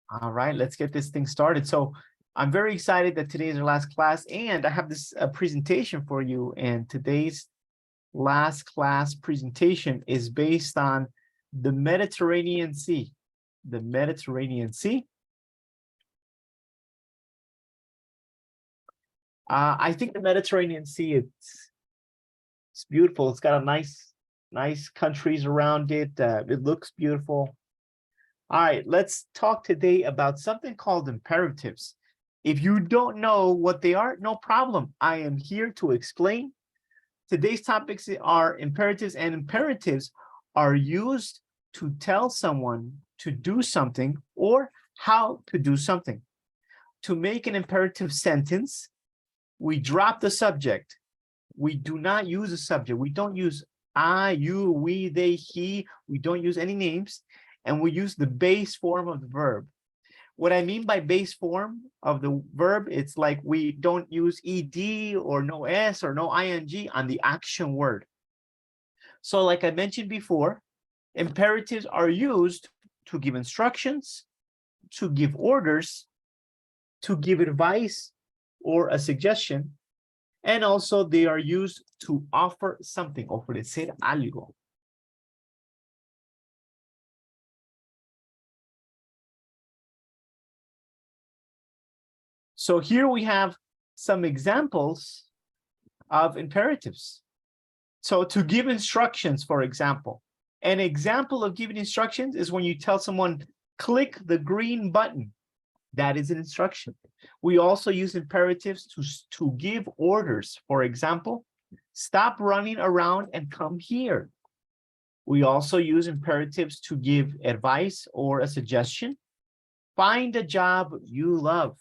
All right, let's get this thing started. So I'm very excited that today is our last class, and I have this presentation for you. And today's last class presentation is based on the Mediterranean Sea. The Mediterranean Sea. I think the Mediterranean Sea, it's beautiful. It's got a nice countries around it. It looks beautiful. All right, let's talk today about something called imperatives. If you don't know what they are, no problem. I am here to explain. Today's topics are imperatives, and imperatives are used to tell someone to do something or how to do something. To make an imperative sentence, we drop the subject. We do not use a subject. We don't use I, you, we, they, he. We don't use any names. And we use the base form of the verb. What I mean by base form of the verb, it's like we don't use ed or no s or no ing on the action word. So like I mentioned before, imperatives are used to give instructions, to give orders, to give advice or a suggestion, and also they are used to offer something, ofrecer algo. So here we have some examples of imperatives. So to give instructions, for example, an example of giving instructions is when you tell someone, click the green button. That is an instruction. We also use imperatives to give orders. For example, stop running around and come here. We also use imperatives to give advice or a suggestion. Find a job you love.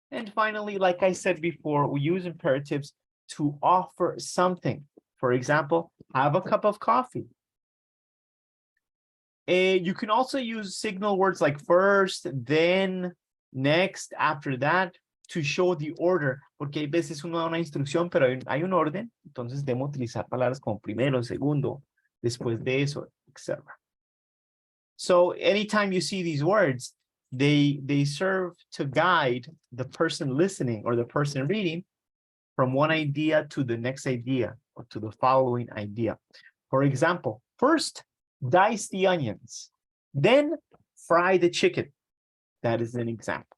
And finally, like I said before, we use imperatives to offer something. For example, have a cup of coffee. You can also use signal words like first, then, next, after that, to show the order. Porque hay veces uno da una instrucción, pero hay un orden. Entonces debemos utilizar palabras como primero, segundo, después de eso, etc. So anytime you see these words, they serve to guide the person listening or the person reading from one idea to the next idea or to the following idea. For example, first, dice the onions, then fry the chicken. That is an example.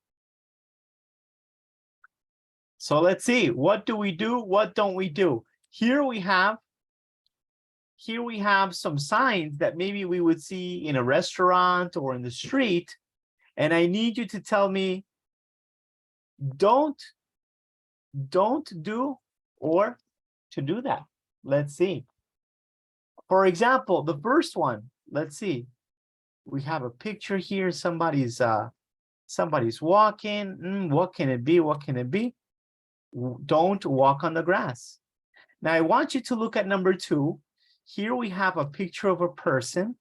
So let's see, what do we do? What don't we do? Here we have some signs that maybe we would see in a restaurant or in the street. And I need you to tell me, don't do, or to do that. Let's see. For example, the first one, let's see. We have a picture here. Somebody's walking. What can it be? What can it be? Don't walk on the grass. Now I want you to look at number 2. Here we have a picture of a person,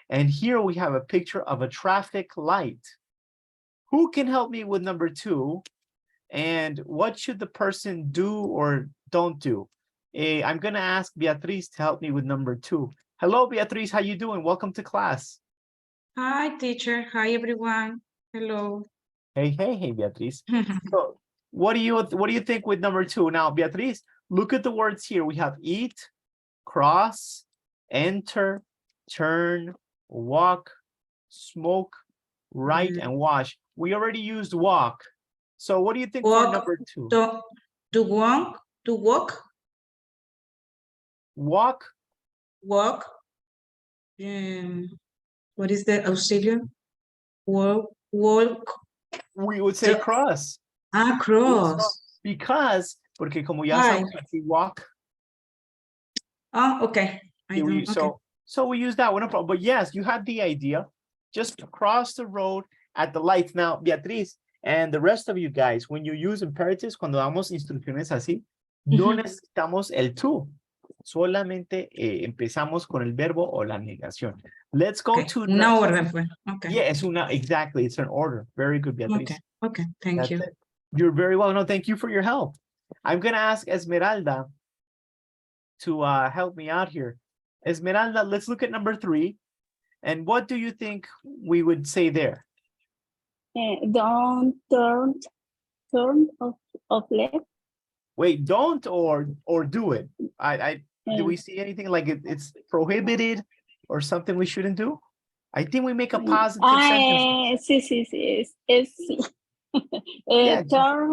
and here we have a picture of a traffic light. Who can help me with number 2? And what should the person do or don't do? I'm going to ask Beatriz to help me with number 2. Hello, Beatriz. How you doing? Welcome to class. Hi, teacher. Hi, everyone. Hello. Hey, Beatriz. So what do you think with number 2? Now, Beatriz, look at the words here. We have eat, cross, enter, turn, walk, smoke, write, and wash. We already used walk. So what do you think Walk, for number 2? To walk. Walk. Walk. What is the auxiliary? Walk. We would say cross. Cross. Because, porque como ya sabemos así, walk. Oh, okay. So we use that one, no problem. But yes, you had the idea. Just cross the road at the lights. Now, Beatriz, and the rest of you guys, when you use imperatives, cuando damos instrucciones así, no necesitamos el to. Solamente empezamos con el verbo o la negación. Let's go to una orden, pues. Okay. Yeah, exactly. It's an order. Very good, Beatriz. Okay. Thank you. You're very well. No, thank you for your help. I'm going to ask Esmeralda to help me out here. Esmeralda, let's look at number 3. And what do you think we would say there? Don't turn off left. Wait, don't or do it. Do we see anything like it's prohibited or something we shouldn't do? I think we make a positive sentence. Sí, sí. Yeah, Turn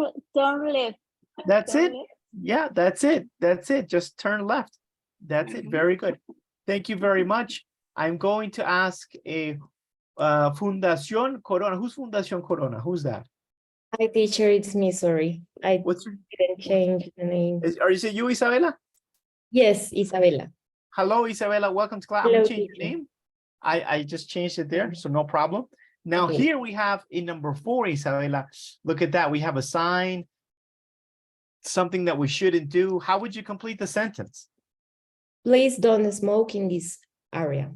left. that's Turn it. left. Yeah, that's it. That's it. Just turn left. That's it. Very good. Thank you very much. I'm going to ask a Fundación Corona. Who's Fundación Corona? Who's that? Hi, teacher, it's me, sorry. I What's your, didn't change the name. is it you, Isabella? Yes, Isabella. Hello, Isabella. Welcome to class. I'm Hello, gonna change your teacher. name. I just changed it there, so no problem. Now Okay. here we have in number 4, Isabella. Look at that. We have a sign, something that we shouldn't do. How would you complete the sentence? Please don't smoke in this area.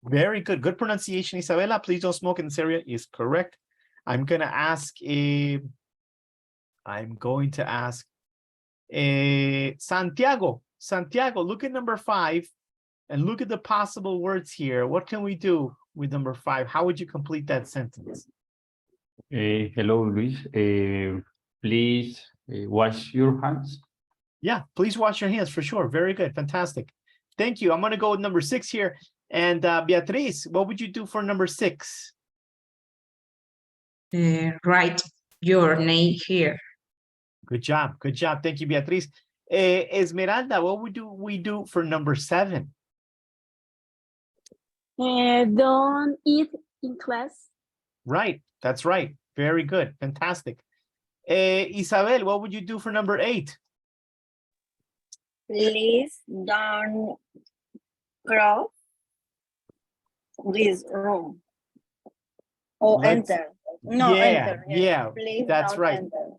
Very good. Good pronunciation, Isabella. Please don't smoke in this area is correct. I'm going to ask Santiago. Santiago, look at number 5 and look at the possible words here. What can we do with number 5? How would you complete that sentence? Hello, Luis. Please wash your hands. Yeah, please wash your hands for sure. Very good. Fantastic. Thank you. I'm going to go with number 6 here. And Beatriz, what would you do for number 6? Write your name here. Good job. Good job. Thank you, Beatriz. Esmeralda, what would we do for number 7? Don't eat in class. Right. That's right. Very good. Fantastic. Isabel, what would you do for number 8? Please don't cross this room. Or Let's- enter. No, yeah, enter. yeah, Please that's don't right. enter.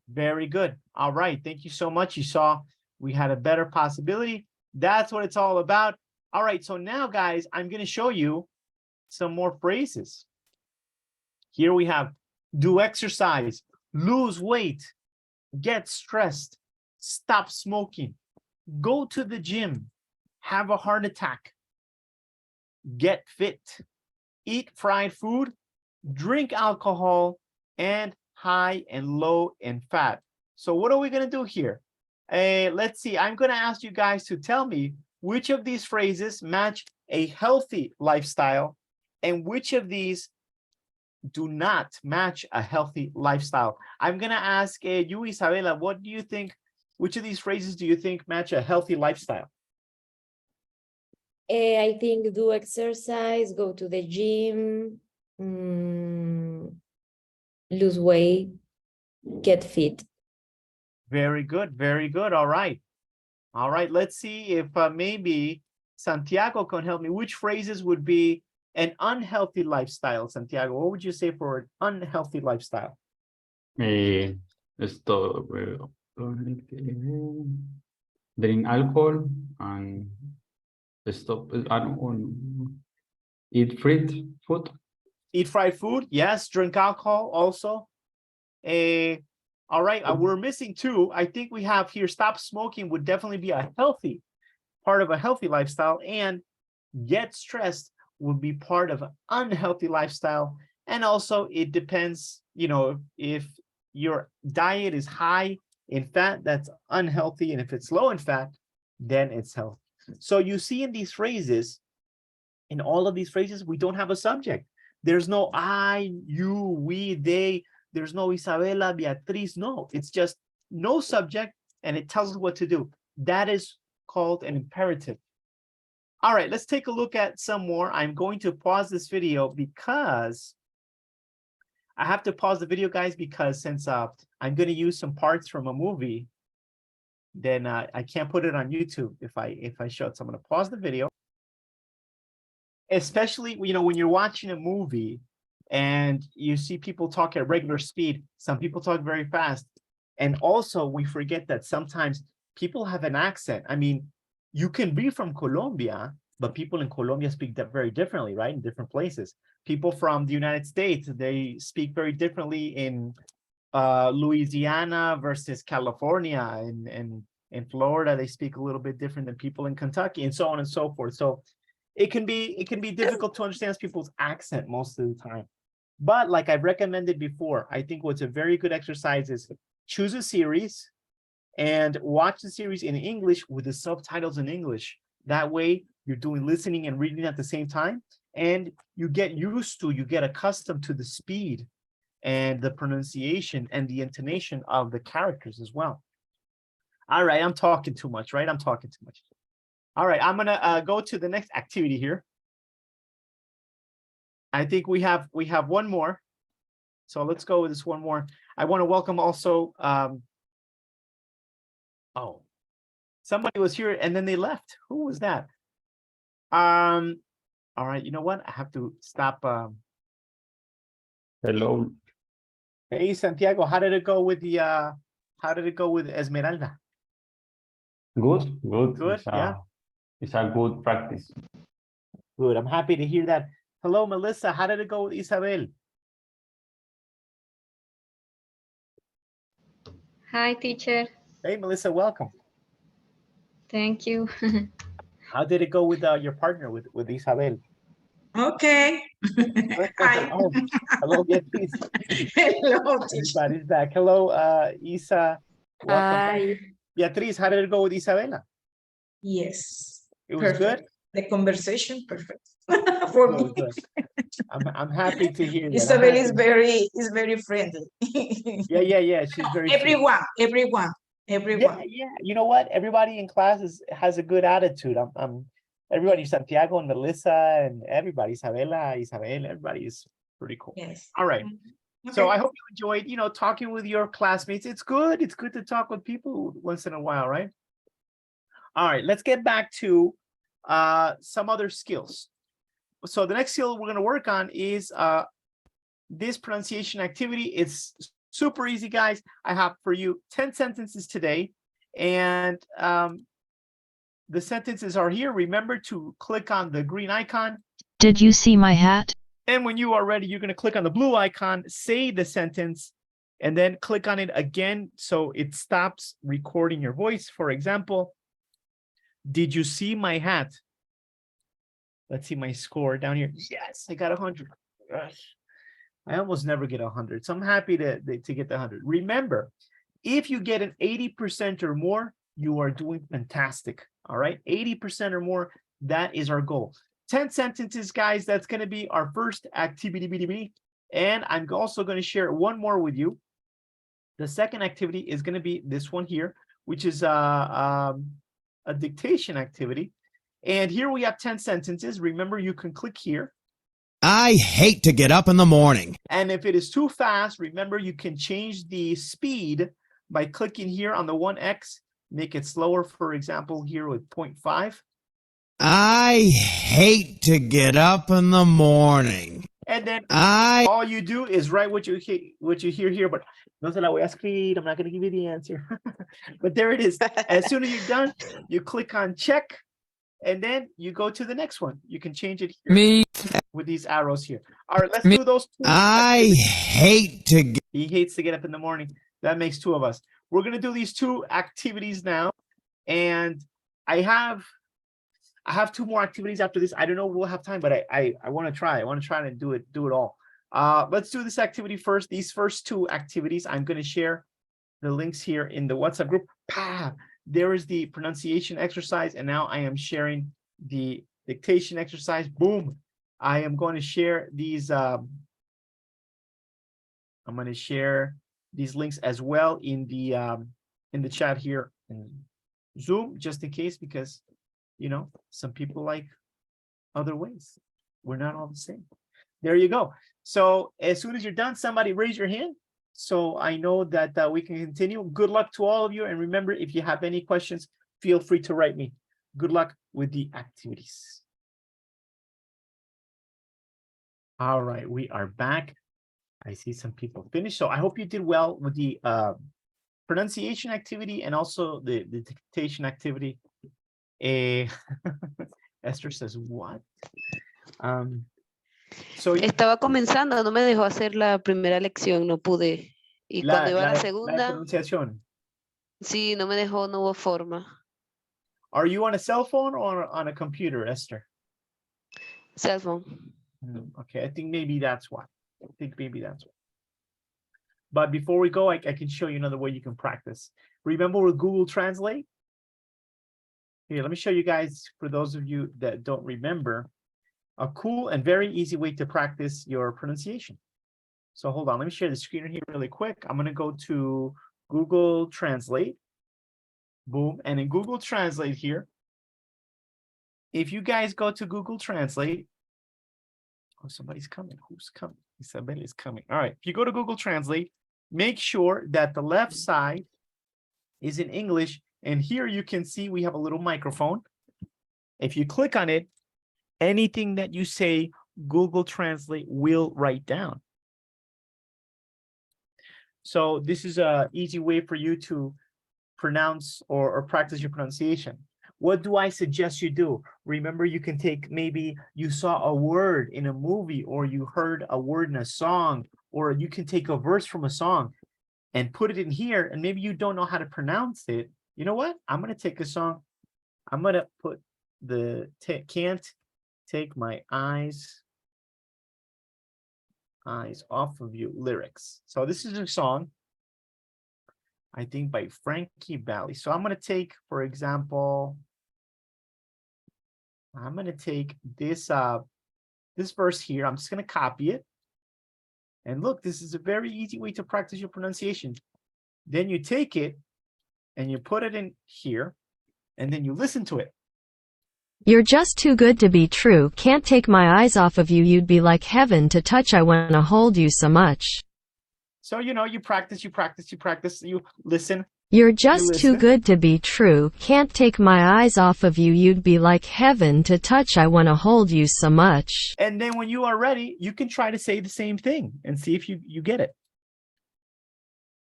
Very good. All right. Thank you so much. You saw we had a better possibility. That's what it's all about. All right. So now, guys, I'm going to show you some more phrases. Here we have do exercise, lose weight, get stressed, stop smoking, go to the gym, have a heart attack, get fit, eat fried food, drink alcohol, and high and low in fat. So what are we going to do here? Let's see. I'm going to ask you guys to tell me which of these phrases match a healthy lifestyle and which of these do not match a healthy lifestyle. I'm going to ask you, Isabella, what do you think? Which of these phrases do you think match a healthy lifestyle? I think do exercise, go to the gym, lose weight, get fit. Very good. Very good. All right. All right. Let's see if maybe Santiago can help me. Which phrases would be an unhealthy lifestyle, Santiago? What would you say for an unhealthy lifestyle? Drink alcohol and stop. I don't eat fried food. Eat fried food. Yes. Drink alcohol also. All right. We're missing 2. I think we have here stop smoking would definitely be a healthy part of a healthy lifestyle, and get stressed would be part of an unhealthy lifestyle. And also it depends, if your diet is high in fat, that's unhealthy. And if it's low in fat, then it's healthy. So you see in these phrases, in all of these phrases, we don't have a subject. There's no I, you, we, they. There's no Isabella, Beatriz. No, it's just no subject and it tells us what to do. That is called an imperative. All right, let's take a look at some more. I'm going to pause this video because I have to pause the video, guys, because since I'm going to use some parts from a movie, then I can't put it on YouTube if I show it. So I'm going to pause the video. Especially, when you're watching a movie and you see people talk at regular speed, some people talk very fast. And also we forget that sometimes people have an accent. I mean, you can be from Colombia, but people in Colombia speak that very differently, right? In different places. People from the United States, they speak very differently in Louisiana versus California. And in Florida, they speak a little bit different than people in Kentucky, and so on and so forth. So it can be difficult to understand people's accent most of the time. But like I've recommended before, I think what's a very good exercise is choose a series and watch the series in English with the subtitles in English. That way you're doing listening and reading at the same time, and you get accustomed to the speed and the pronunciation and the intonation of the characters as well. All right, I'm talking too much, right? I'm talking too much. All right, I'm gonna go to the next activity here. I think we have one more. So let's go with this one more. I want to welcome also, oh, somebody was here and then they left. Who was that? All right, you know what? I have to stop. Hello. Hey, Santiago, how did it go with Esmeralda? Good. Good, yeah. It's a good practice. Good, I'm happy to hear that. Hello, Melissa, how did it go with Isabel? Hi, teacher. Hey, Melissa, welcome. Thank you. How did it go with your partner, with Isabel? Okay. Hi. Oh, hello, Beatriz. Hello, teacher. Everybody's back. Hello, Isa. Welcome back. Hi. Beatriz, how did it go with Isabela? Yes. It was Perfect. good? The conversation, perfect. For me. Good. I'm happy to hear that. Isabel is very friendly. Yeah. She's very sweet. Everyone. Yeah. You know what? Everybody in class has a good attitude. Everybody, Santiago and Melissa and everybody, Isabel, everybody is pretty cool. Yes. All right. Okay. So I hope you enjoyed, talking with your classmates. It's good. It's good to talk with people once in a while, right? All right, let's get back to some other skills. So the next skill we're going to work on is this pronunciation activity. It's super easy, guys. I have for you 10 sentences today, and the sentences are here. Remember to click on the green icon. Did you see my hat? And when you are ready, you're going to click on the blue icon, say the sentence, and then click on it again so it stops recording your voice. For example, did you see my hat? Let's see my score down here. Yes, I got 100. Gosh, I almost never get 100. So I'm happy to get the 100. Remember, if you get an 80% or more, you are doing fantastic. All right, 80% or more, that is our goal. 10 sentences, guys. That's going to be our first activity. And I'm also going to share one more with you. The second activity is going to be this one here, which is a dictation activity. And here we have 10 sentences. Remember, you can click here. I hate to get up in the morning. And if it is too fast, remember, you can change the speed by clicking here on the 1x, make it slower, for example, here with 0.5. I hate to get up in the morning. And then all you do is write what you hear here, but no se la voy a escribir. I'm not going to give you the answer. But there it is. As soon as you're done, you click on check, and then you go to the next one. You can change it here with these arrows here. All right, let's do those two. I hate to get... He hates to get up in the morning. That makes two of us. We're going to do these two activities now. And I have two more activities after this. I don't know if we'll have time, but I want to try. I want to try and do it all. Let's do this activity first. These first two activities, I'm going to share the links here in the WhatsApp group. There is the pronunciation exercise, and now I am sharing the dictation exercise. Boom. I am going to share these. I'm going to share these links as well in the chat here in Zoom, just in case, because some people like other ways. We're not all the same. There you go. So as soon as you're done, somebody raise your hand so I know that we can continue. Good luck to all of you. And remember, if you have any questions, feel free to write me. Good luck with the activities. All right, we are back. I see some people finished. So I hope you did well with the pronunciation activity and also the dictation activity. Esther says, what? Estaba comenzando, no me dejó hacer la primera lección, no pude. Y cuando iba a la segunda, pronunciación. Sí, no me dejó, no hubo forma. Are you on a cell phone or on a computer, Esther? Cell phone. Okay, I think maybe that's why. I think maybe that's what. But before we go, I can show you another way you can practice. Remember with Google Translate? Here, let me show you guys, for those of you that don't remember, a cool and very easy way to practice your pronunciation. So hold on, let me share the screen here really quick. I'm gonna go to Google Translate. Boom, and in Google Translate here, if you guys go to Google Translate, oh, somebody's coming. Who's coming? Isabel is coming. All right, if you go to Google Translate, make sure that the left side is in English. And here you can see we have a little microphone. If you click on it, anything that you say, Google Translate will write down. So this is an easy way for you to pronounce or practice your pronunciation. What do I suggest you do? Remember, you can take, maybe you saw a word in a movie, or you heard a word in a song, or you can take a verse from a song and put it in here, and maybe you don't know how to pronounce it. You know what? I'm going to take a song. I'm going to put the can't take my eyes off of you lyrics. So this is a song, I think, by Frankie Valli. So I'm going to take, for example, I'm going to take this this verse here. I'm just going to copy it. And look, this is a very easy way to practice your pronunciation. Then you take it and you put it in here, and then you listen to it. You're just too good to be true. Can't take my eyes off of you. You'd be like heaven to touch. I wanna hold you so much. So, you know, you practice, you listen. You're just too good to be true. Can't take my eyes off of you. You'd be like heaven to touch. I wanna hold you so much. And then when you are ready, you can try to say the same thing and see if you get it.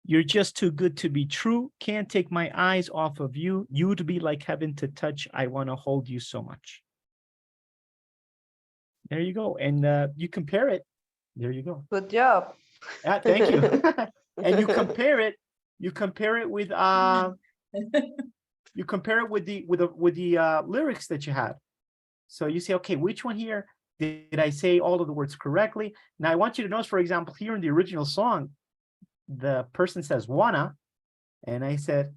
You're just too good to be true. Can't take my eyes off of you. You'd be like heaven to touch. I want to hold you so much. There you go. And you compare it. There you go. Good job. Thank you. And you compare it. You compare it with the lyrics that you have. So you say, okay, which one here did I say all of the words correctly? Now I want you to notice, for example, here in the original song, the person says wanna, and I said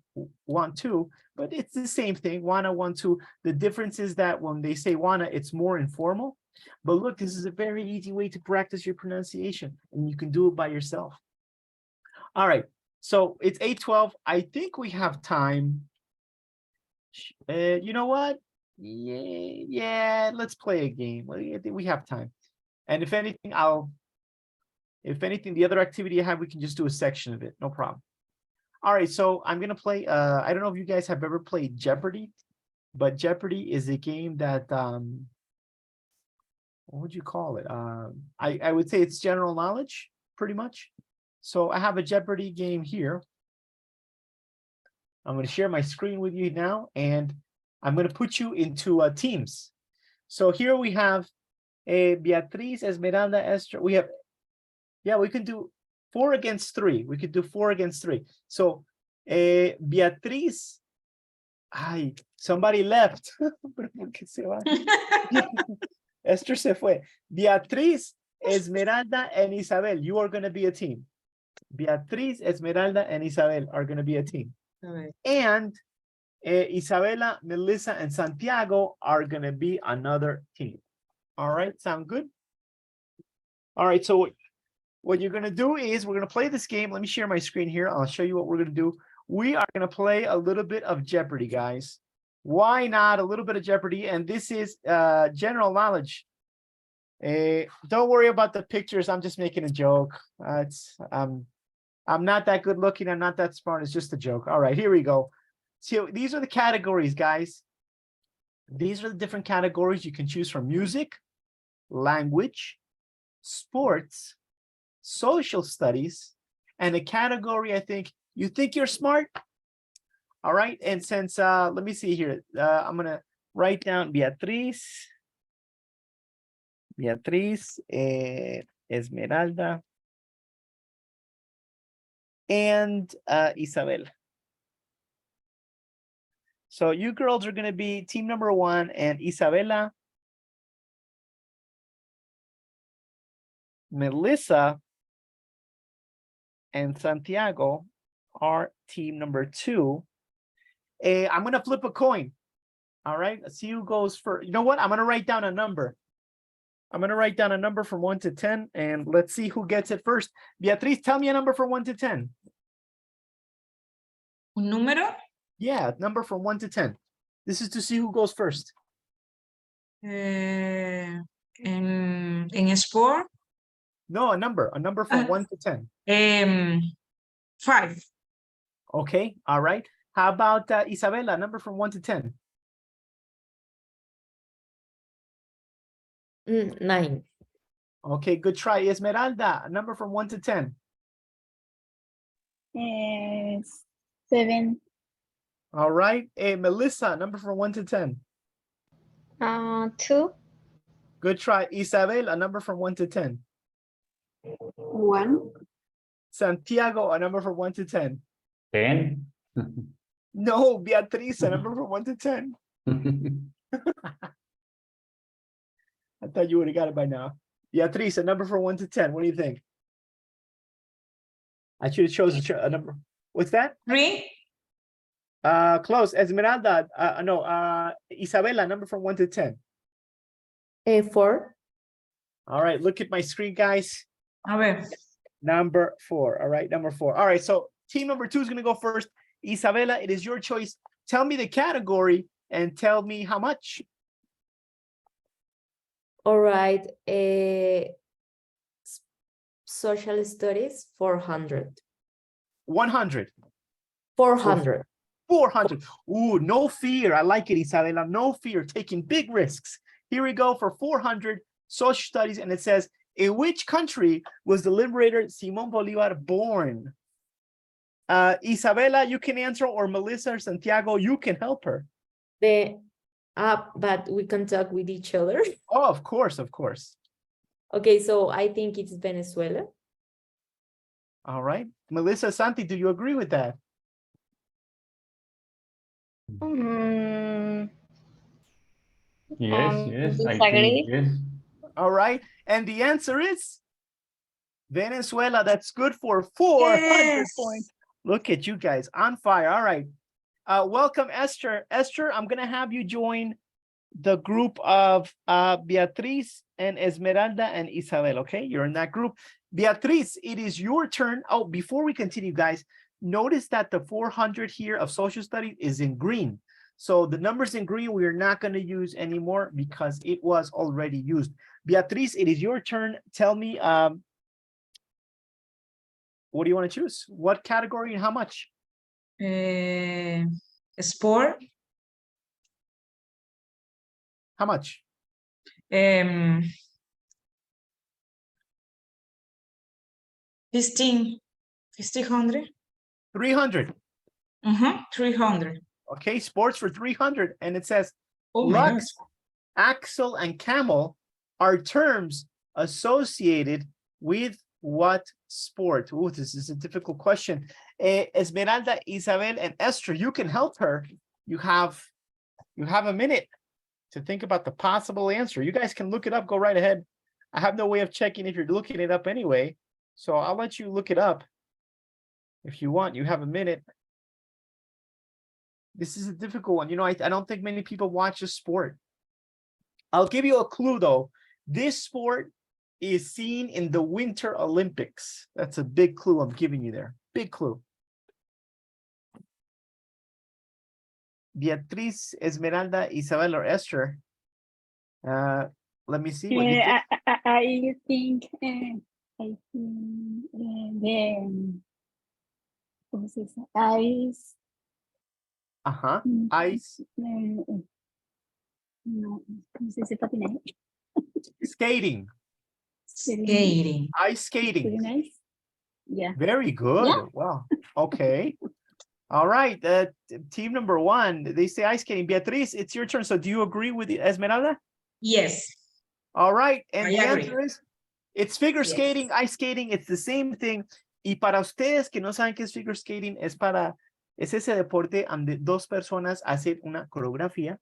want to, but it's the same thing, wanna, want to. The difference is that when they say wanna, it's more informal. But look, this is a very easy way to practice your pronunciation, and you can do it by yourself. All right, so it's 8:12. I think we have time. You know what? Yeah, let's play a game. I think we have time. And if anything, the other activity I have, we can just do a section of it. No problem. All right, so I'm going to play, I don't know if you guys have ever played Jeopardy, but Jeopardy is a game that, what would you call it? I would say it's general knowledge, pretty much. So I have a Jeopardy game here. I'm going to share my screen with you now, and I'm going to put you into teams. So here we have Beatriz, Esmeralda, Esther. We have, yeah, we can do 4 against 3. We could do 4 against 3. So Beatriz, somebody left. Esther se fue. Beatriz, Esmeralda, and Isabel, you are going to be a team. Beatriz, Esmeralda, and Isabel are going to be a team. All right. And Isabela, Melissa, and Santiago are going to be another team. All right, sound good? All right, so what you're going to do is we're going to play this game. Let me share my screen here. I'll show you what we're going to do. We are going to play a little bit of Jeopardy, guys. Why not a little bit of Jeopardy? And this is general knowledge. Don't worry about the pictures. I'm just making a joke. I'm not that good looking. I'm not that smart. It's just a joke. All right, here we go. So these are the categories, guys. These are the different categories you can choose from: music, language, sports, social studies, and a category, I think, you think you're smart. All right, and since let me see here, I'm gonna write down Beatriz, Esmeralda, and Isabel. So you girls are gonna be team number 1, and Isabela Melissa and Santiago are team number 2. I'm going to flip a coin. All right. Let's see who goes first. You know what? I'm going to write down a number. I'm going to write down a number from 1 to 10, and let's see who gets it first. Beatriz, tell me a number from 1 to 10. Un número. Yeah, number from 1 to 10. This is to see who goes first. En sport. No, a number from 1 to 10. 5. Okay. All right. How about Isabella, a number from 1 to 10? 9. Okay, good try. Esmeralda, a number from 1 to 10. 7. All right. Melissa, a number from 1 to 10. 2. Good try. Isabel, a number from 1 to 10. 1. Santiago, a number from 1 to 10. 10. No, Beatriz, a number from 1 to 10. I thought you would have got it by now. Beatriz, a number from 1 to 10. What do you think? I should have chosen a number. What's that? 3. Close. Esmeralda, no, Isabella, number from 1 to 10. 4. All right, look at my screen, guys. A ver. Number 4. All right, number 4. All right, so team number 2 is going to go first. Isabella, it is your choice. Tell me the category and tell me how much. All right. Social studies, 400. 100. 400. 400. Ooh, no fear. I like it, Isabella. No fear. Taking big risks. Here we go for 400 social studies. And it says, in which country was the liberator Simon Bolivar born? Isabella, you can answer, or Melissa or Santiago, you can help her. But we can talk with each other. Oh, of course, of course. Okay, so I think it's Venezuela. All right. Melissa, Santi, do you agree with that? Yes, yes, I Disagree. think yes. All right. And the answer is Venezuela. That's good for 400 Yes. points. Look at you guys on fire. All right. Welcome, Esther. Esther, I'm going to have you join the group of Beatriz and Esmeralda and Isabel. Okay, you're in that group. Beatriz, it is your turn. Oh, before we continue, guys, notice that the 400 here of social studies is in green. So the numbers in green, we are not going to use anymore because it was already used. Beatriz, it is your turn. Tell me, what do you want to choose? What category and how much? Sport. How much? 1,500. 300. 300. Okay, sports for 300. And it says, Oh my Lux, axle, and camel are terms associated with what sport? Oh, this is a difficult question. Esmeralda, Isabel, and Esther, you can help her. You have a minute to think about the possible answer. You guys can look it up. Go right ahead. I have no way of checking if you're looking it up anyway. So I'll let you look it up. If you want, you have a minute. This is a difficult one. You know, I don't think many people watch this sport. I'll give you a clue, though. This sport is seen in the Winter Olympics. That's a big clue I'm giving you there. Big clue. Beatriz, Esmeralda, Isabel, or Esther. Let me see. What you think. I think ¿cómo se dice? Ice. Ice. No, ¿cómo se dice patinaje? Skating. Skating. Ice skating. Very nice. Yeah. Very good. Yeah. Wow. Okay. All right. Team number 1, they say ice skating. Beatriz, it's your turn. So do you agree with Esmeralda? Yes. All right. And I the agree. answer is, it's figure Yes. skating, ice skating. It's the same thing. Y para ustedes que no saben qué es figure skating, es ese deporte donde dos personas hacen una coreografía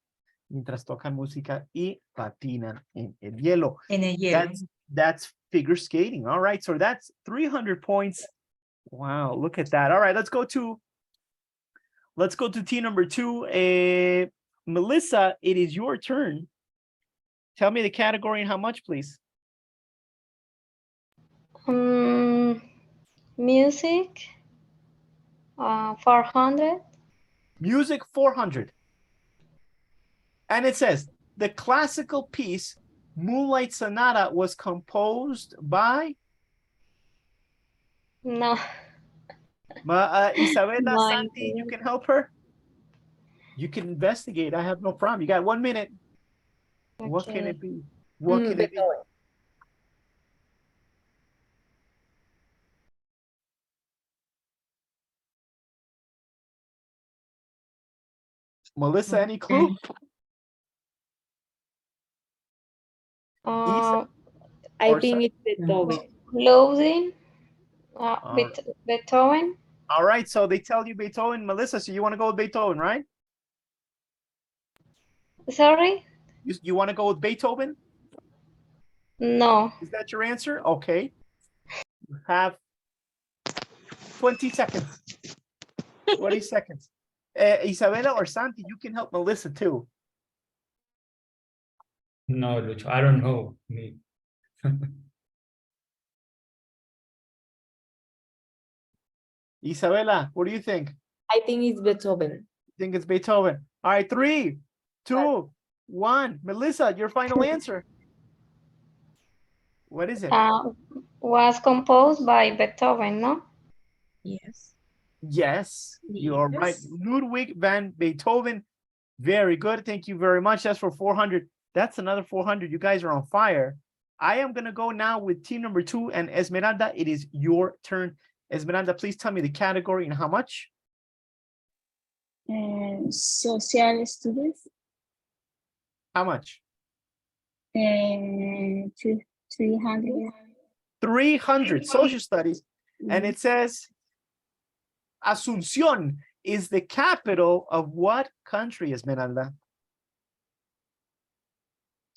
mientras tocan música y patinan en el hielo. En el hielo. That's figure skating. All right, so that's 300 points. Wow, look at that. All right, let's go to team number 2. Melissa, it is your turn. Tell me the category and how much, please. Music, 400. Music, 400. And it says, the classical piece, Moonlight Sonata, was composed by No. Isabella, No Santi, idea. you can help her? You can investigate. I have no problem. You got 1 minute. What can Okay. it be? What can it be? Melissa, any clue? Uh, I Or think it's Beethoven. Clothing, All Beethoven. All right, so they tell you Beethoven, Melissa, so you want to go with Beethoven, right? Sorry? You want to go with Beethoven? No. Is that your answer? Okay. You have 20 seconds. 20 seconds. Isabella or Santi, you can help Melissa too. No, Lucho, I don't know. Isabella, what do you think? I think it's Beethoven. Think it's Beethoven. All right, 3, 2, 1. Melissa, your final answer. What is it? Was composed by Beethoven, no? Yes. Yes, you are right. Yes. Ludwig van Beethoven. Very good. Thank you very much. That's for 400. That's another 400. You guys are on fire. I am going to go now with team number 2 and Esmeralda. It is your turn. Esmeralda, please tell me the category and how much. Social studies. How much? 300. 300. Social studies. And it says Asunción is the capital of what country, Esmeralda?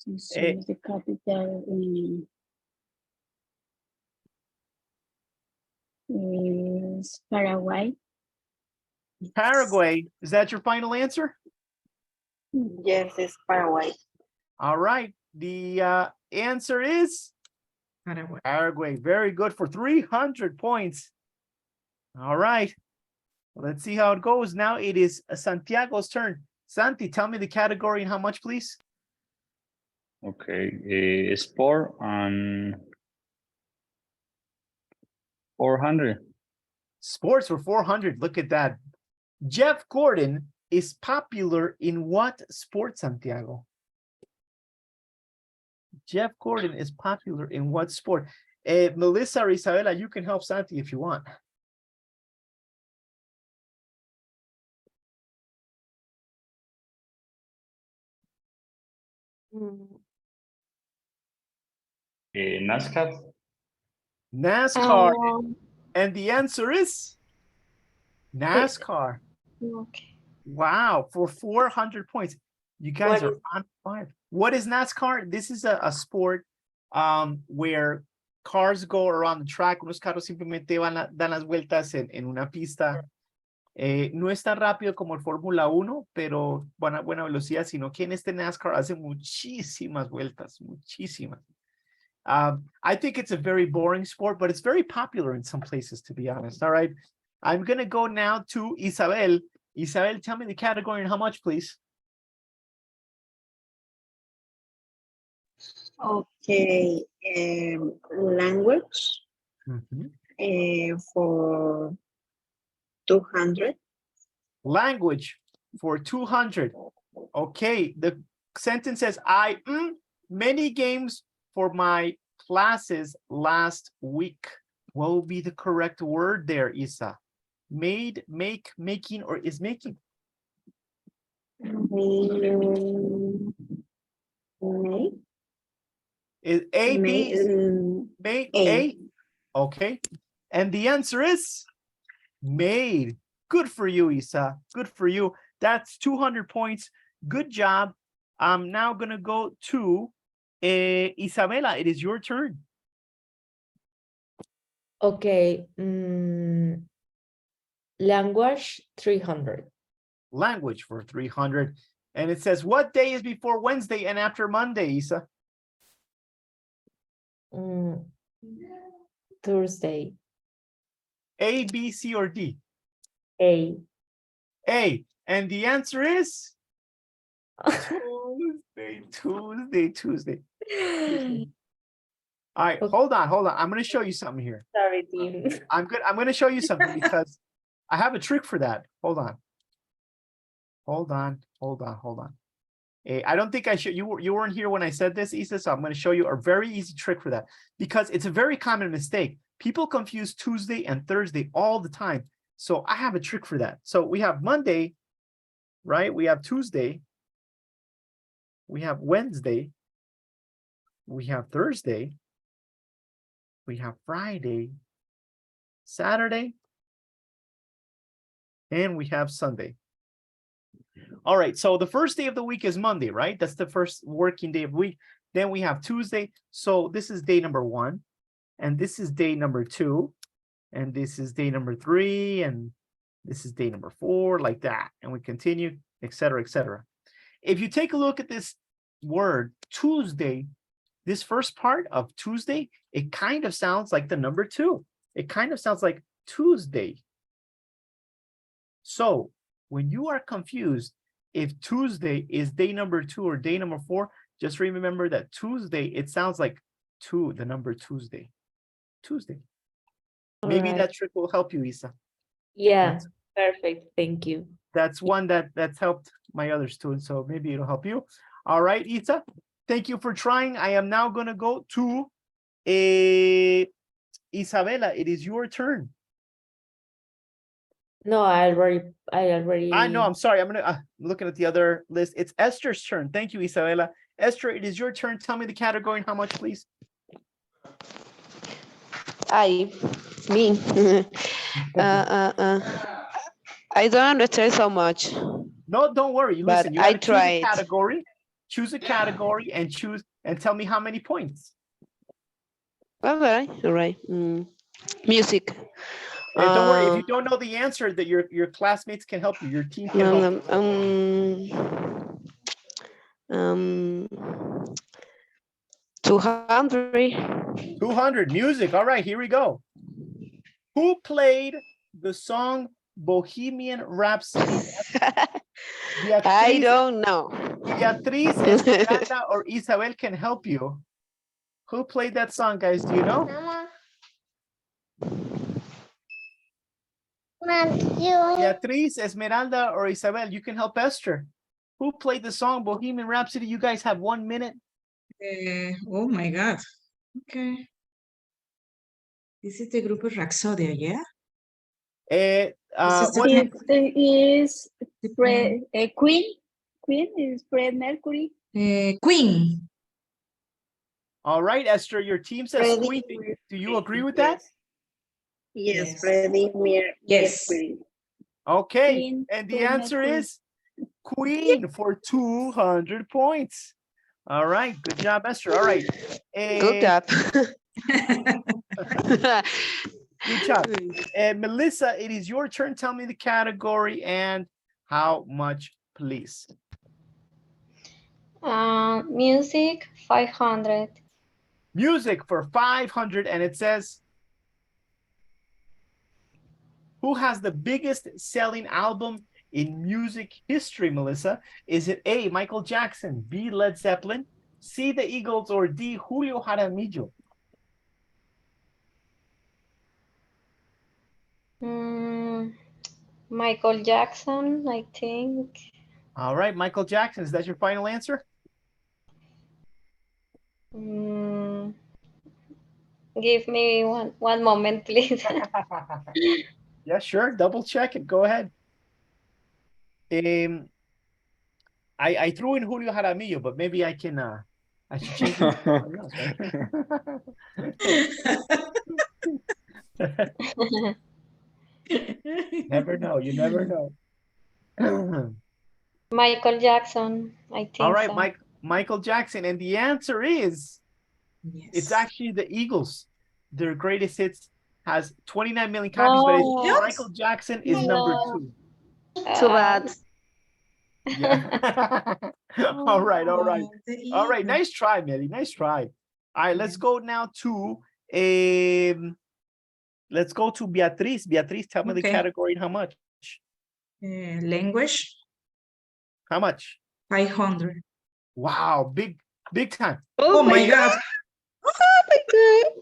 Is the capital is Paraguay. Paraguay. Is that your final answer? Yes, it's Paraguay. All right. The answer is Paraguay. Paraguay. Very good for 300 points. All right. Let's see how it goes. Now it is Santiago's turn. Santi, tell me the category and how much, please. Okay, sport and 400. Sports for 400. Look at that. Jeff Gordon is popular in what sport, Santiago? Jeff Gordon is popular in what sport? Melissa or Isabella, you can help Santi if you want. NASCAR. NASCAR. And the answer is NASCAR. Okay. Wow, for 400 points. You guys are on fire. What is NASCAR? This is a sport where cars go around the track. Unos carros simplemente dan las vueltas en una pista. No es tan rápido como el Fórmula 1, pero buena velocidad, sino que en este NASCAR hace muchísimas vueltas, muchísimas. I think it's a very boring sport, but it's very popular in some places, to be honest. All right. I'm going to go now to Isabel. Isabel, tell me the category and how much, please. Okay, language for 200. Language for 200. Okay, the sentence says, many games for my classes last week. What will be the correct word there, Isa? Made, make, making, or is making? Make. Is A, B, make, A? Okay. And the answer is made. Good for you, Isa. Good for you. That's 200 points. Good job. I'm now going to go to Isabella. It is your turn. Okay. Language 300. Language for 300. And it says, what day is before Wednesday and after Monday, Isa? Thursday. A, B, C, or D? A. A. And the answer is Tuesday. All right, Okay. hold on. I'm going to show you something here. Sorry, team. I'm going to show you something because I have a trick for that. Hold on. I don't think I should. You weren't here when I said this, Isa, so I'm going to show you a very easy trick for that because it's a very common mistake. People confuse Tuesday and Thursday all the time. So I have a trick for that. So we have Monday, right? We have Tuesday. We have Wednesday. We have Thursday. We have Friday, Saturday, and we have Sunday. All right, so the first day of the week is Monday, right? That's the first working day of the week. Then we have Tuesday. So this is day number 1, and this is day number 2, and this is day number 3, and this is day number 4, like that. And we continue, etc., etc. If you take a look at this word, Tuesday, this first part of Tuesday, it kind of sounds like the number 2. It kind of sounds like Tuesday. So when you are confused, if Tuesday is day number 2 or day number 4, just remember that Tuesday, it sounds like 2, the number Tuesday. Maybe Alright. that trick will help you, Isa. Yeah, perfect. Thank you. That's one that's helped my other students, so maybe it'll help you. All right, Isa, thank you for trying. I am now going to go to Isabella. It is your turn. No, I already. I know, I'm sorry. I'm looking at the other list. It's Esther's turn. Thank you, Isabella. Esther, it is your turn. Tell me the category and how much, please. Me. I don't understand so much. No, don't worry. But Listen, you I gotta choose a tried. category. Choose a category and tell me how many points. All right. Music. Don't worry, if you don't know the answer, that your classmates can help you. Your team can help you. 200. 200, music. All right, here we go. Who played the song Bohemian Rhapsody? I don't know. Beatriz, Esmeralda, or Isabel can help you. Who played that song, guys? Do you know? Beatriz, Esmeralda, or Isabel, you can help Esther. Who played the song Bohemian Rhapsody? You guys have 1 minute. Oh my God. Okay. This is the group of Rhapsody, yeah? What It is Queen. Queen is Fred Mercury. Queen. All right, Esther, your team says Freddie Queen. Mercury. Do you agree with that? Yes, Yes. Freddie Mercury. Yes. Okay, Queen, and the Freddie answer Mercury. is Queen for 200 points. All right, good job, Esther. All right. Good job. Good job. Melissa, it is your turn. Tell me the category and how much, please. Music 500. Music for 500, and it says, who has the biggest selling album in music history, Melissa? Is it A, Michael Jackson, B, Led Zeppelin, C, the Eagles, or D, Julio Jaramillo? Michael Jackson, I think. All right, Michael Jackson, is that your final answer? Give me one moment, please. Yeah, sure. Double check it. Go ahead. I threw in Julio Jaramillo, but maybe I can I should change it to something else, right? Never know. You never know. Michael Jackson, I think. All right, so. Michael Jackson, and the answer is Yes. it's actually the Eagles. Their greatest hits has 29 million copies, but Oh. Michael Jackson is number 2. Too bad. Yeah. All right. Oh, the All right. eagle. Nice try, Millie. Nice try. All right, let's go now to let's go to Beatriz. Beatriz, tell me the Okay. category and how much. Language, How much? 500. Wow, big time. Oh my God. Oh my God.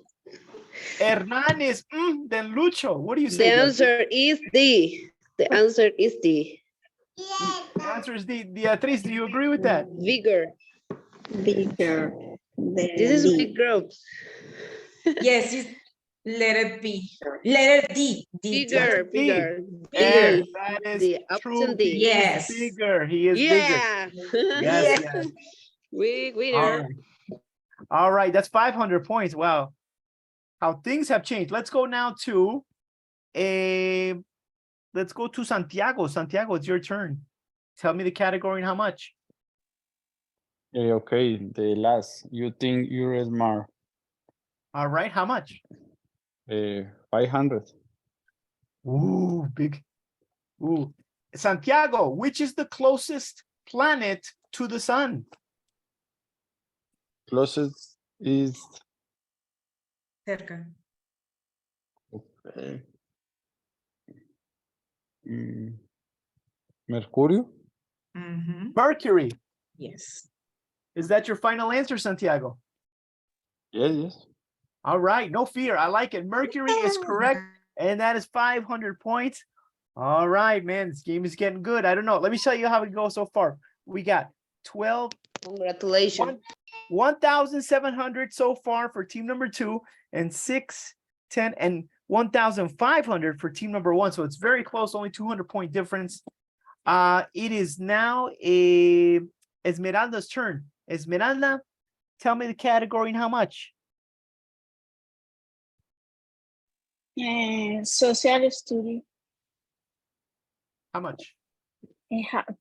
Hernan is then Lucho. What do you The say? Beatriz? answer is D. The answer is D. The answer is D. Beatriz, do you agree with that? Vigor. Bigger. This is big group. Yes, it's letter B. Letter D. D. Bigger, D. bigger. And D. that is The true. option D. He Yes. is bigger. He is bigger. Yeah. Yes, yes. We All winner. right. All right, that's 500 points. Wow. How things have changed. Let's go now to let's go to Santiago. Santiago, it's your turn. Tell me the category and how much. Okay, the last. You think you're smart. All right, how much? 500. Ooh, big. Ooh. Santiago, which is the closest planet to the sun? Closest is Cerca. okay. Mercurio. Mhm. Mercury. Yes. Is that your final answer, Santiago? Yes. All right, no fear. I like it. Mercury is correct. And that is 500 points. All right, man. This game is getting good. I don't know. Let me show you how it goes so far. We got 12, Congratulations. 1,700 so far for team number 2, and 6, 10, and 1,500 for team number 1. So it's very close, only 200-point difference. It is now Esmeralda's turn. Esmeralda, tell me the category and how much. Social study. How much?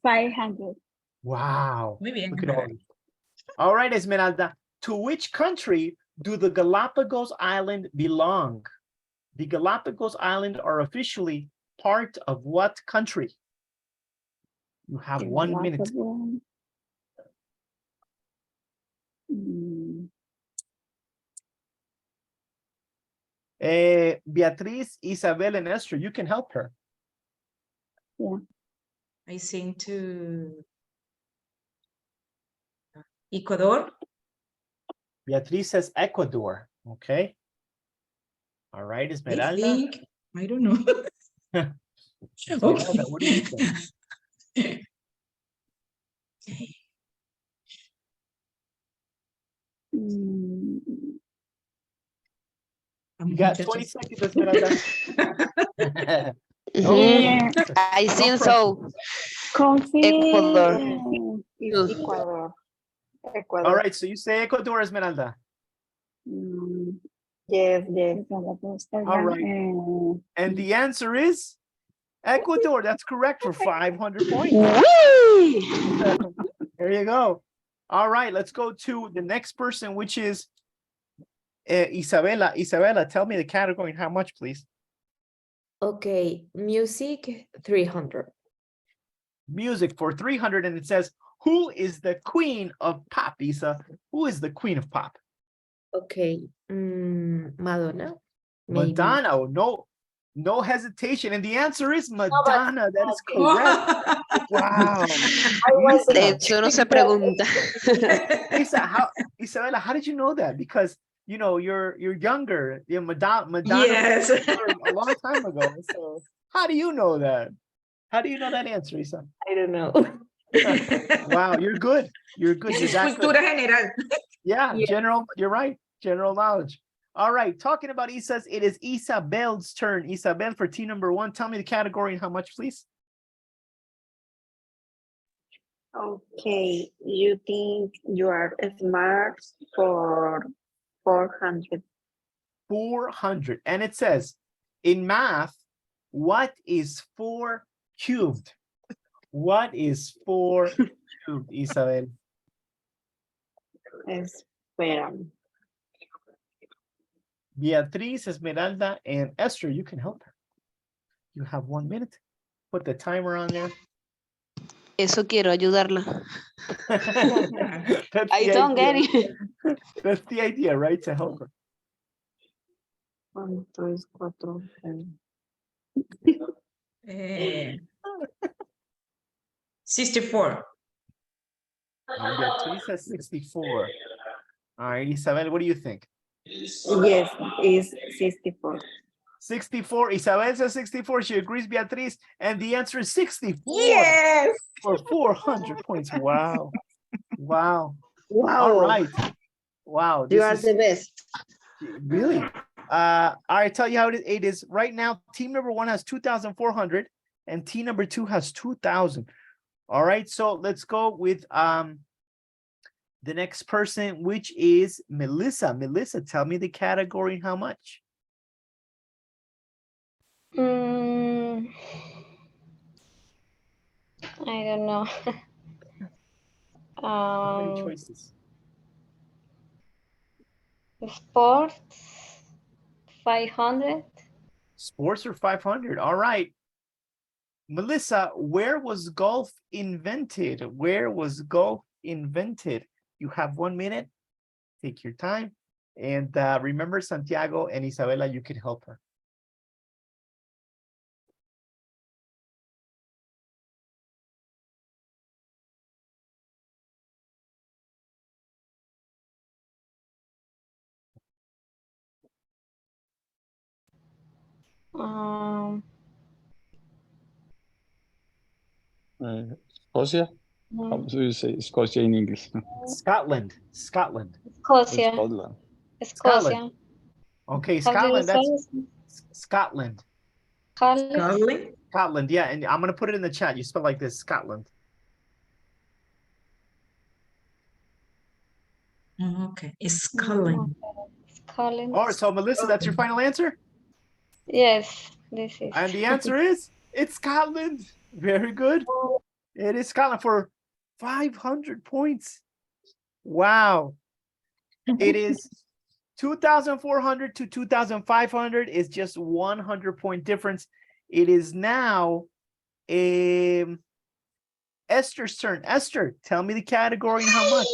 500. Wow. Muy bien. Look at all. All right, Esmeralda. To which country do the Galapagos Island belong? The Galapagos Island are officially part of what country? You have 1 minute. Beatriz, Isabel, and Esther, you can help her. Yeah. I think to Ecuador. Beatriz says Ecuador. Okay. All right, I Esmeralda. think. I don't know. Esmeralda, what do you think? You got 20 seconds, Esmeralda. Mhm. I think so. Ecuador. Ecuador. All right, so you say Ecuador, Esmeralda. Yes. All right. And the answer is Ecuador. That's correct for 500 points. There you go. All right, let's go to the next person, which is Isabella. Isabella, tell me the category and how much, please. Okay, music 300. Music for 300, and it says, who is the queen of pop, Isa? Who is the queen of pop? Okay, Madonna. Maybe. Madonna. Oh, no hesitation. And the answer is Madonna. That is correct. Wow. Eso no se pregunta. Isabella, how did you know that? Because you know you're younger. Madonna Yes. a long time ago. So how do you know that? How do you know that answer, Isa? I don't know. Wow, you're good. You're good. This You're is that cultura good. general. Yeah, general. You're right. General knowledge. All right, talking about Isa's, it is Isabel's turn. Isabel, for team number 1, tell me the category and how much, please. Okay, you think you are smart for 400. 400. And it says, in math, what is 4 cubed? What is 4 cubed, Isabel? Espera. Beatriz, Esmeralda, and Esther, you can help her. You have 1 minute. Put the timer on there. Eso quiero, ayudarla. That's I the don't get idea. it. That's the idea, right? To help her. 1, 3, 4, 5. 64. And Beatriz has 64. All right, Isabel, what do you think? Yes, is 64. 64. Isabel says 64. She agrees, Beatriz. And the answer is 64. Yes. For 400 points. Wow. Wow. Wow. All right. Wow. You This are is the best. really. All right, tell you how it is. Right now, team number 1 has 2,400 and team number 2 has 2,000. All right, so let's go with the next person, which is Melissa. Melissa, tell me the category and how much. I don't know. How many choices? Sports, 500. Sports or 500. All right. Melissa, where was golf invented? Where was golf invented? You have 1 minute. Take your time. And remember, Santiago and Isabella, you can help her. Scotia? How do you say Scotia in English? Scotland. Scotland. Scotia. Scotland. Scotia. Okay, How do you Scotland. That's say Scotland. Scotland. Scotland, yeah, and I'm gonna put it in the chat. You spell like this, Scotland. Okay, it's Scotland. Scotland. All right, so Melissa, that's your final answer? Yes, this is. And the answer is, it's Scotland. Very good. It is Scotland for 500 points. Wow. It is 2,400 to 2,500 is just 100-point difference. It is now Esther's turn. Esther, tell me the category and how much.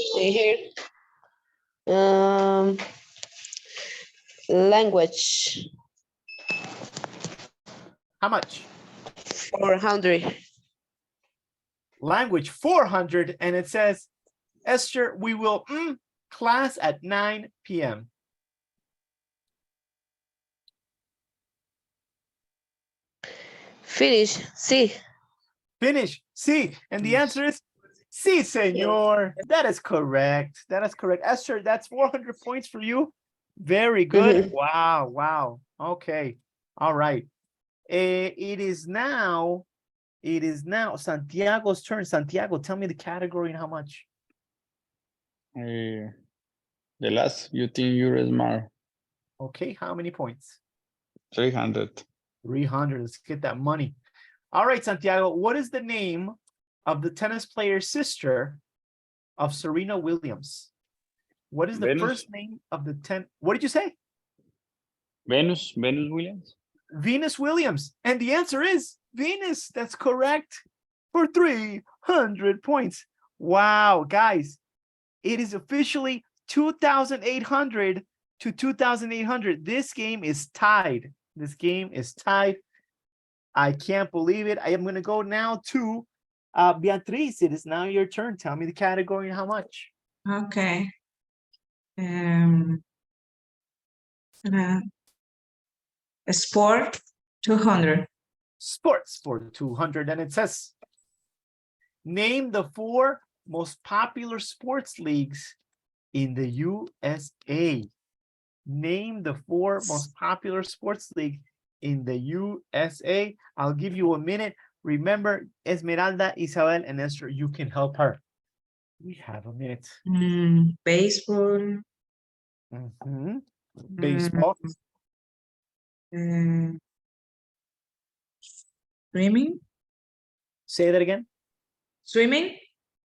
Language. How much? 400. Language 400, and it says, Esther, we will class at 9 p.m. Finish. Sí. Finish. Sí. And the answer is sí, señor. That is correct. That is correct. Esther, that's 400 points for you. Very good. Wow. Wow. Okay. All right. It is now Santiago's turn. Santiago, tell me the category and how much. The last, you think you're smart. Okay. How many points? 300. 300. Let's get that money. All right, Santiago, what is the name of the tennis player's sister of Serena Williams? What is the Venus. first name of the what did you say? Venus Williams. Venus Williams. And the answer is Venus. That's correct. For 300 points. Wow, guys. It is officially 2,800 to 2,800. This game is tied. This game is tied. I can't believe it. I am going to go now to Beatriz. It is now your turn. Tell me the category and how much. Okay. Sport, 200. Sports for 200. And it says, name the 4 most popular sports leagues in the USA. Name the 4 most popular sports leagues in the USA. I'll give you a minute. Remember, Esmeralda, Isabel, and Esther, you can help her. We have a minute. Baseball. Baseball. Swimming. Say that again. Swimming.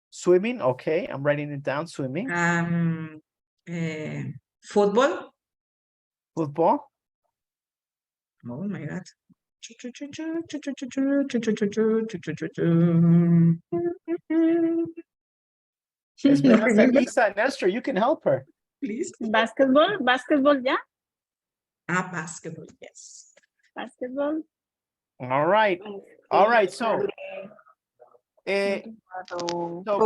Swimming. Okay, I'm writing it down. Swimming. Football. Football? Oh my God. Esperanza, Isa, Nestor, you can help her. Please. Basketball, yeah. Basketball, yes. Basketball. All right. All right. So Hockey.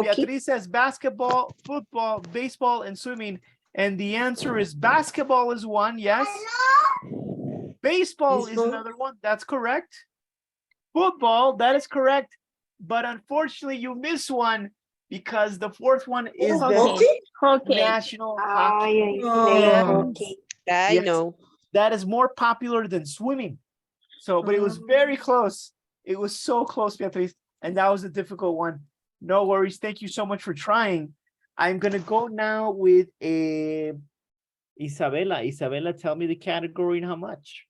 Beatriz says basketball, football, baseball, and swimming. And the answer is basketball is one, yes. Baseball is another one. That's correct. Football, that is correct. But unfortunately, you missed one because the fourth one is the Hockey. national hockey. Hockey. I Yes. know. That is more popular than swimming. So, but it was very close. It was so close, Beatriz. And that was a difficult one. No worries. Thank you so much for trying. I'm going to go now with Isabella. Isabella, tell me the category and how much.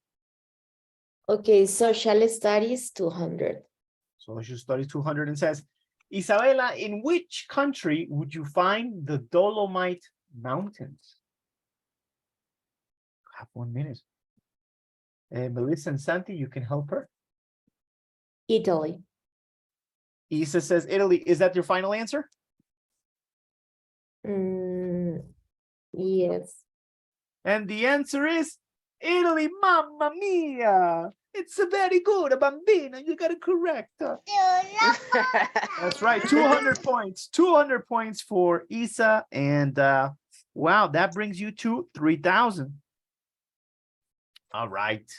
Okay, social studies 200. Social studies 200 and says, Isabella, in which country would you find the Dolomite Mountains? Have 1 minute. Melissa and Santi, you can help her. Italy. Isa says Italy. Is that your final answer? Yes. And the answer is Italy, mamma mia. It's a very good, bambina. You got it correct. That's right. 200 points. 200 points for Isa. And wow, that brings you to 3,000. All right.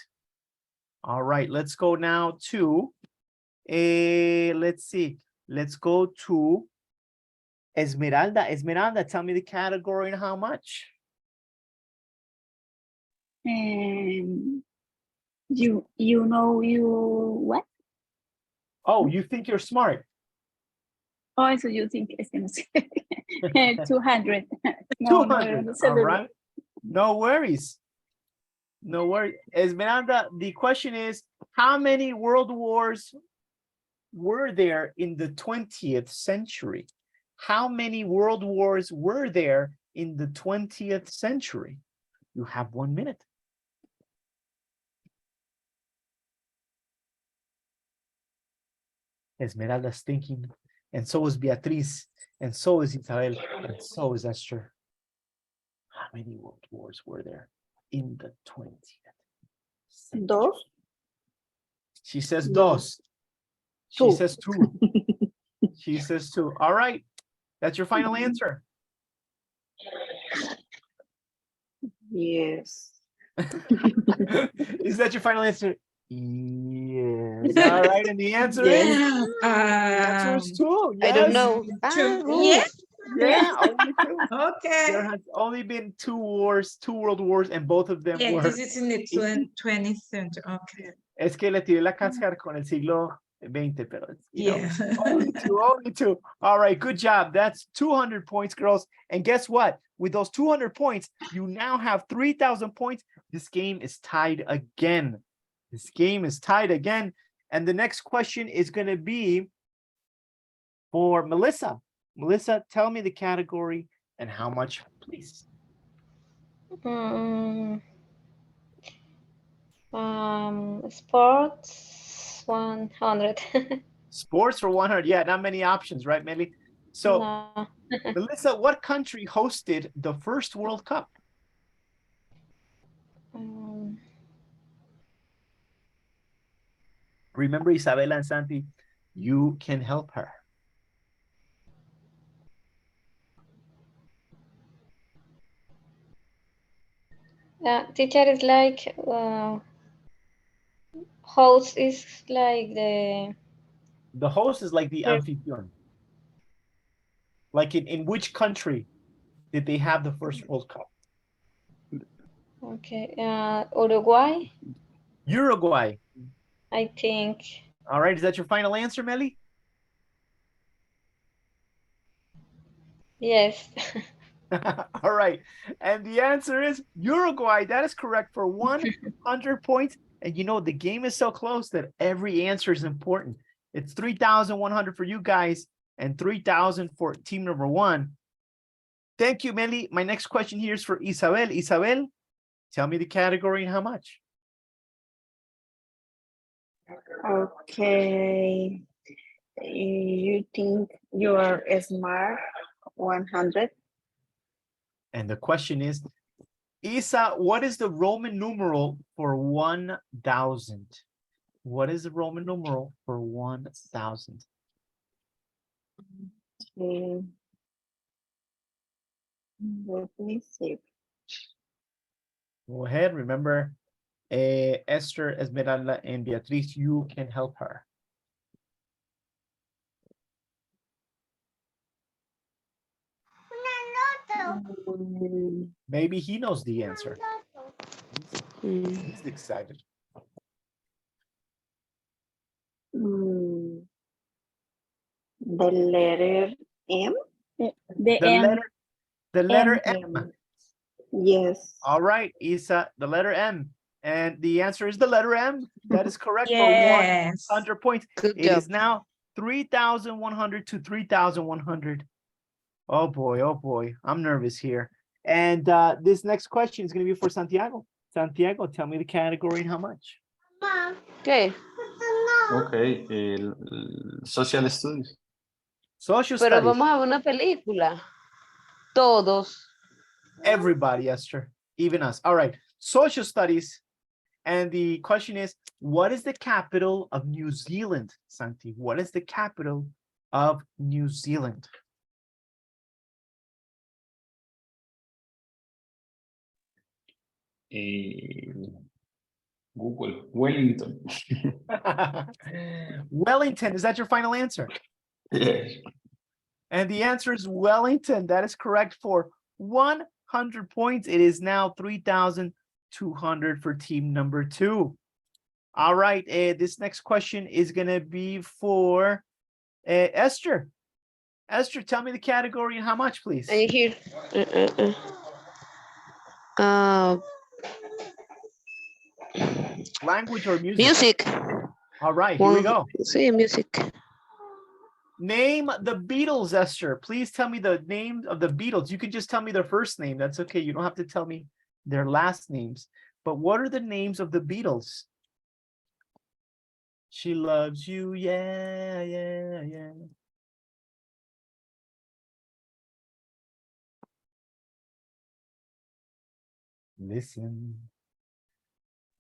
All right. Let's go now to, let's see. Let's go to Esmeralda. Esmeralda, tell me the category and how much. You know what? Oh, you think you're smart. Oh, so you think it's gonna say 200. 200. All right. No worries. No worries. Esmeralda, the question is, how many world wars were there in the 20th century? How many world wars were there in the 20th century? You have 1 minute. Esmeralda's thinking, and so is Beatriz, and so is Isabel, and so is Esther. How many world wars were there in the 20th century? Dos. She says dos. She Two. says two. She says two. All right. That's your final answer. Yes. Is that your final answer? Yes. All right. And the answer is, the answer is two. I don't Yes. know. Yeah. Yeah, only two. Okay. There has only been two world wars, and both of them Yeah, were. this is in the 20th century. Okay. Es que le tiré la cáscara con el siglo XX, pero Yeah. only two. All right, good job. That's 200 points, girls. And guess what? With those 200 points, you now have 3,000 points. This game is tied again. This game is tied again. And the next question is going to be for Melissa. Melissa, tell me the category and how much, please. Sports 100. Sports for 100. Yeah, not many options, right, Melly? So, No. Melissa, what country hosted the first World Cup? Remember, Isabella and Santi, you can help her. Teacher is like host is like The host is like the anfitrión. Like in which country did they have the first World Cup? okay, Uruguay, Uruguay. I think. All right, is that your final answer, Melly? Yes. All right, and the answer is Uruguay. That is correct for 100 points. And you know, the game is so close that every answer is important. It's 3,100 for you guys and 3,000 for team number one. Thank you, Melly. My next question here is for Isabel. Isabel, Tell me the category and how much. Okay. You think you are smart? 100. And the question is, Isa, what is the Roman numeral for 1,000? What is the Roman numeral for 1,000? Okay. Let me see. Go ahead. Remember, Esther, Esmeralda, and Beatriz, you can help her. Maybe he knows the answer. He's excited. The letter M? The letter M. Yes. All right, Isa, the letter M. And the answer is the letter M. That is correct Yes. for 100 points. Good It job. is now 3,100 to 3,100. Oh boy, I'm nervous here. And this next question is going to be for Santiago. Santiago, tell me the category and how much. ¿Qué? Okay, social studies. Social Pero studies. vamos a ver una película. Todos. Everybody, Esther, even us. All right, social studies. And the question is, what is the capital of New Zealand, Santi? What is the capital of New Zealand? Google, Wellington. Wellington, is that your final answer? Yes. And the answer is Wellington. That is correct for 100 points. It is now 3,200 for team number 2. All right, this next question is going to be for Esther. Esther, tell me the category and how much, please. Are you here? Language or music? Music. All right, here we go. Sí, music. Name the Beatles, Esther. Please tell me the name of the Beatles. You can just tell me their first name. That's okay. You don't have to tell me their last names. But what are the names of the Beatles? She loves you, yeah, yeah, yeah. Listen.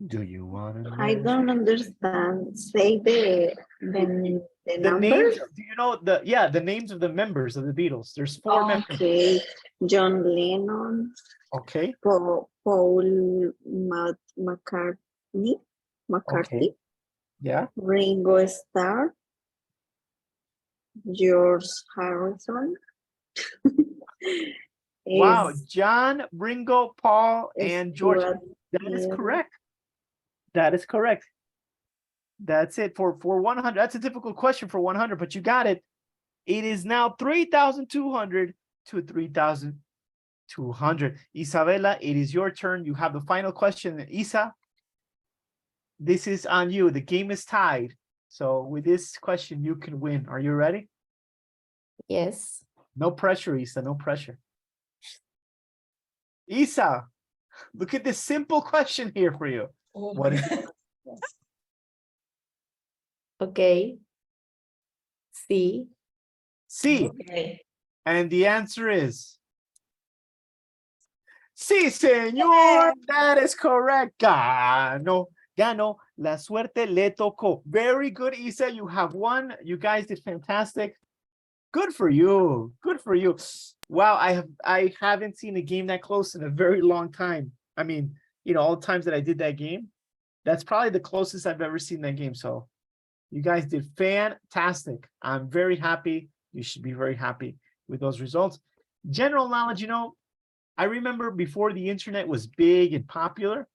Do you want to know? I don't understand. Say the The numbers. names, do you know the names of the members of the Beatles? There's 4 members. Okay. John Lennon, Okay. Paul McCartney, Okay. Yeah. Ringo Starr, George Harrison. Wow, is John, Ringo, Paul, and George. Stuart That is Little. correct. That is correct. That's it for 100. That's a difficult question for 100, but you got it. It is now 3,200 to 3,200. Isabella, it is your turn. You have the final question. Isa, this is on you. The game is tied. So with this question, you can win. Are you ready? Yes. No pressure, Isa. No pressure. Isa, look at this simple question here for you. Oh What my is God. Okay. Sí. C? Okay. And the answer is sí, señor. That is correct. Gano. La suerte le tocó. Very good, Isa. You have won. You guys did fantastic. Good for you. Good for you. Wow, I haven't seen a game that close in a very long time. I mean, you know, all the times that I did that game, that's probably the closest I've ever seen that game. So you guys did fantastic. I'm very happy. You should be very happy with those results. General knowledge, you know, I remember before the internet was big and popular,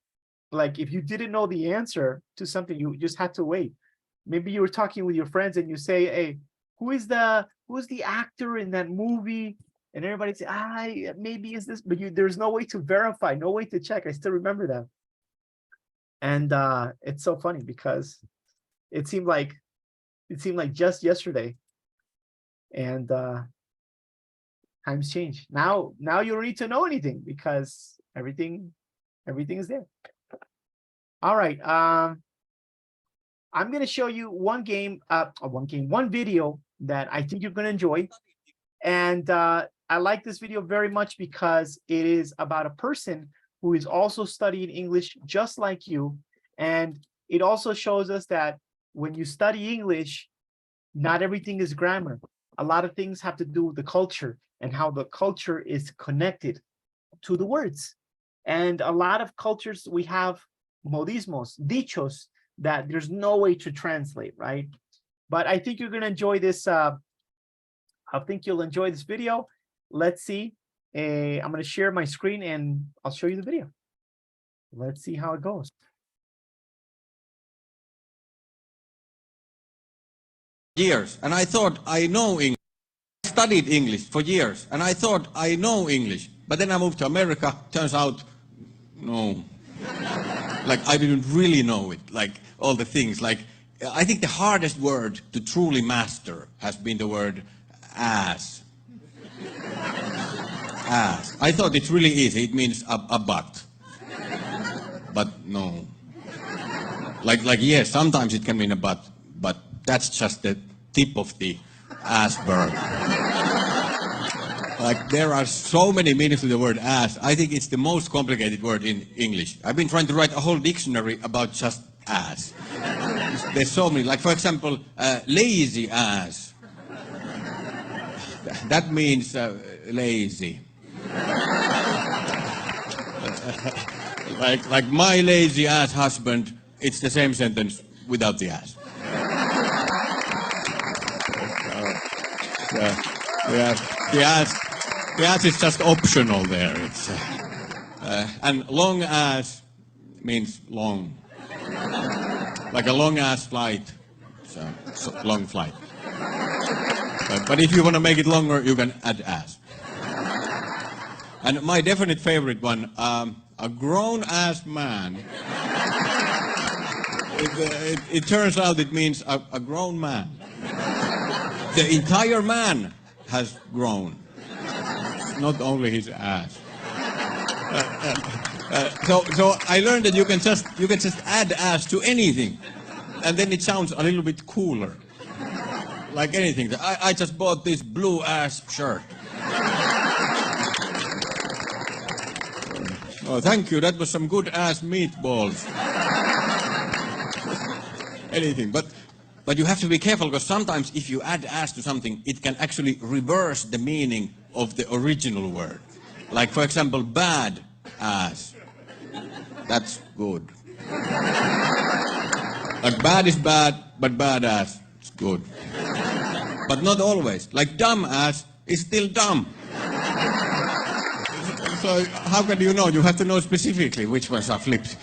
like if you didn't know the answer to something, you just had to wait. Maybe you were talking with your friends and you say, hey, who's the actor in that movie? And everybody say, maybe it's this, but there's no way to verify, no way to check. I still remember that. And it's so funny because it seemed like just yesterday. And times change. Now you don't need to know anything because everything Everything is there. All right. I'm going to show you one video that I think you're going to enjoy. And I like this video very much because it is about a person who is also studying English just like you. And it also shows us that when you study English, not everything is grammar. A lot of things have to do with the culture and how the culture is connected to the words. And a lot of cultures, we have modismos, dichos, that there's no way to translate, right? But I think you're going to enjoy this. I think you'll enjoy this video. Let's see. I'm going to share my screen and I'll show you the video. Let's see how it goes. Years, and I thought I know English. I studied English for years, and I thought I know English. But then I moved to America. Turns out, no. Like, I didn't really know it, like all the things. Like, I think the hardest word to truly master has been the word ass. Ass. I thought it's really easy. It means a butt. But no. Like yes, sometimes it can mean a butt, but that's just the tip of the iceberg. Like, there are so many meanings to the word ass. I think it's the most complicated word in English. I've been trying to write a whole dictionary about just ass. There's so many. Like, for example, lazy ass. That means lazy. Like my lazy ass husband, it's the same sentence without the ass. The ass is just optional there. It's, and long ass means long. Like a long ass flight. It's a long flight. But if you want to make it longer, you can add ass. And my definite favorite one, a grown-ass man. It turns out it means a grown man. The entire man has grown, not only his ass. So I learned that you can just add ass to anything, and then it sounds a little bit cooler. Like anything. I just bought this blue ass shirt. Oh, thank you. That was some good ass meatballs. Anything, but you have to be careful, because sometimes if you add ass to something, it can actually reverse the meaning of the original word. Like, for example, bad ass. That's good. Like, bad is bad, but bad ass is good. But not always. Like, dumb ass is still dumb. So how can you know? You have to know specifically which ones are flipped.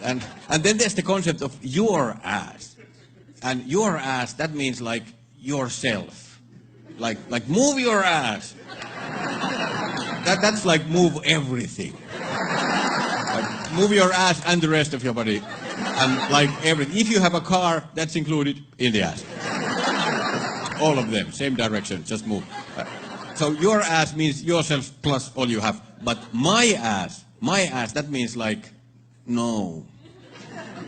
And then there's the concept of your ass. And your ass, that means like yourself. Like move your ass. That's like move everything. Like move your ass and the rest of your body. And like everything. If you have a car, that's included in the ass. All of them, same direction, just move. So your ass means yourself plus all you have. But my ass, that means like, no.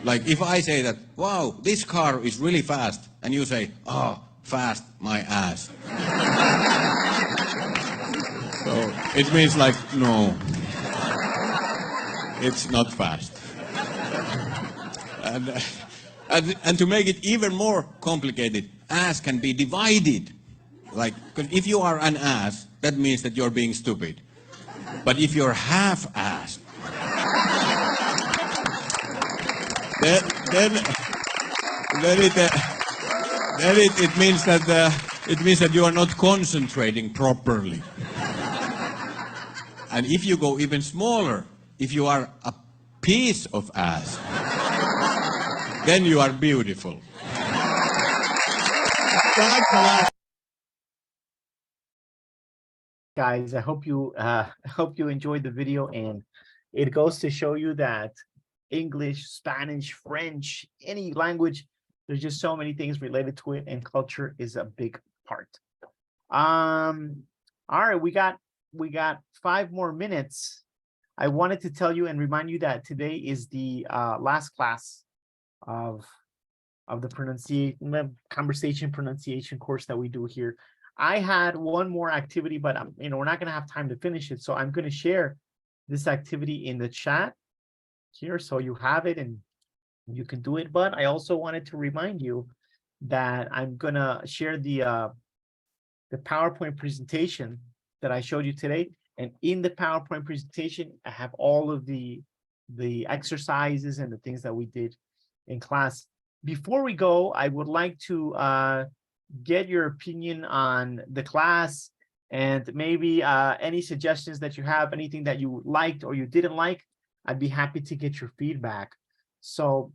Like if I say that, wow, this car is really fast, and you say, oh, fast, my ass. So it means like, no, it's not fast. And to make it even more complicated, ass can be divided. Like, because if you are an ass, that means that you're being stupid. But if you're half-assed, then it means that you are not concentrating properly. And if you go even smaller, if you are a piece of ass, then you are beautiful. Guys, I hope you enjoyed the video, and it goes to show you that English, Spanish, French, any language, there's just so many things related to it, and culture is a big part. All right, we got 5 more minutes. I wanted to tell you and remind you that today is the last class of the conversation pronunciation course that we do here. I had one more activity, but we're not going to have time to finish it. So I'm going to share this activity in the chat here, so you have it and you can do it. But I also wanted to remind you that I'm going to share the PowerPoint presentation that I showed you today. And in the PowerPoint presentation, I have all of the exercises and the things that we did in class. Before we go, I would like to get your opinion on the class and maybe any suggestions that you have, anything that you liked or you didn't like. I'd be happy to get your feedback. So